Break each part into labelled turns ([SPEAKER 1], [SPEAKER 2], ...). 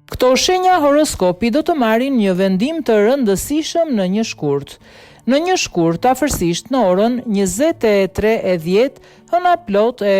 [SPEAKER 1] Këto shenja horoskopi do të marrin një vendim të rëndësishëm në një shkurt. Në një shkurt, afërsisht në orën 23:10, hëna plot e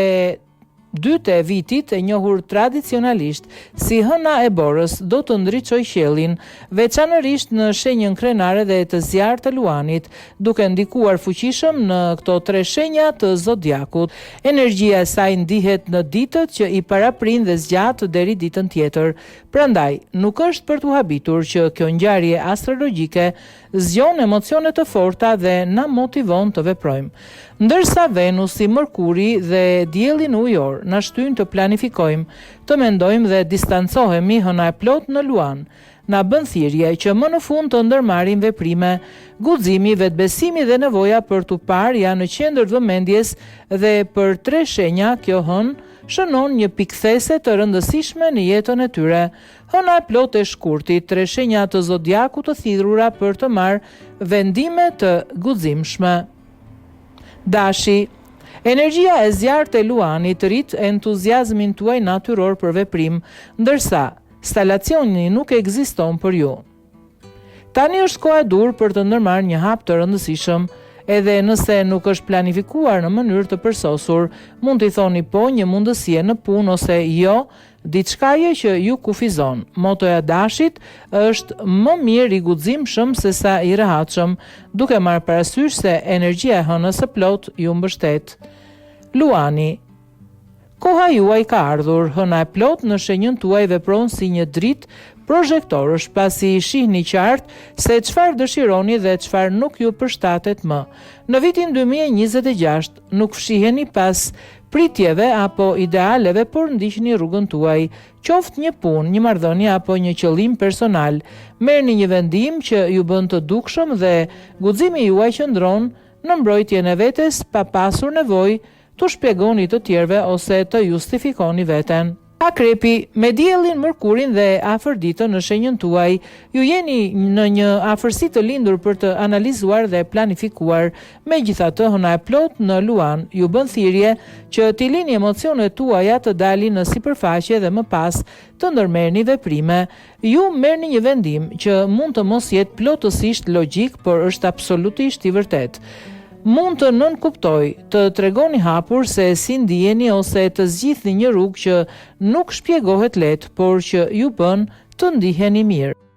[SPEAKER 1] dytë e vitit, e njohur tradicionalisht si hëna e borës, do të ndriçojë qiellin, veçanërisht në shenjën krenare dhe të zjarrt të luanit, duke ndikuar fuqishëm në këto tre shenja të zodiakut. Energjia e saj ndihet në ditët që i paraprin dhe zgjat deri ditën tjetër. Prandaj, nuk është për t'u habitur që kjo ngjarje astrologjike zgjon emocione të forta dhe na motivon të veprojmë. Ndërsa Venusi, Mërkuri dhe Dielli në ujor na shtyn të planifikojmë, të mendojmë dhe distancohemi, hëna e plot në luan na bën thirrje që më në fund të ndërmarrim veprime. Guximi, vetbesimi dhe nevoja për t'u parë janë në qendër të vëmendjes dhe për tre shenja kjo hën shënon një pikthese të rëndësishme në jetën e tyre. Hëna e plot e shkurtit, tre shenja të zodiakut të thirrura për të marrë vendime të guximshme. Dashi. Energjia e zjarrt e luanit rrit entuziazmin tuaj natyror për veprim, ndërsa stalacioni nuk ekziston për ju. Tani është koha e dur për të ndërmarrë një hap të rëndësishëm, edhe nëse nuk është planifikuar në mënyrë të përsosur, mund t'i thoni po një mundësie në punë ose jo diçkaje që ju kufizon. Motoja dashit është më mirë i guximshëm se sa i rehatshëm, duke marrë parasysh se energjia e hënës së plot ju mbështet. Luani. Koha juaj ka ardhur, hëna e plot në shenjën tuaj vepron si një dritë projektorësh, pasi shihni qartë se çfarë dëshironi dhe çfarë nuk ju përshtatet më. Në vitin 2026 nuk fshiheni pas pritjeve apo idealeve, por ndiqni rrugën tuaj, qoftë një punë, një marrëdhënie apo një qëllim personal. Merrni një vendim që ju bën të dukshëm dhe guximi juaj qëndron në mbrojtjen e vetes pa pasur nevojë t'u shpjegoni të tjerëve ose të justifikoni veten. Akrepi, me diellin, Mërkurin dhe afërditën në shenjën tuaj, ju jeni në një afërsi të lindur për të analizuar dhe planifikuar. Megjithatë, hëna e plot në luan ju bën thirrje që t'i lini emocionet tuaja të dalin në sipërfaqe dhe më pas të ndërmerrni veprime. Ju merrni një vendim që mund të mos jetë plotësisht logjik, por është absolutisht i vërtet. Mund të nënkuptoj, të tregoni hapur se si ndiheni ose të zgjidhni një rrugë që nuk shpjegohet lehtë, por që ju bën të ndiheni mirë.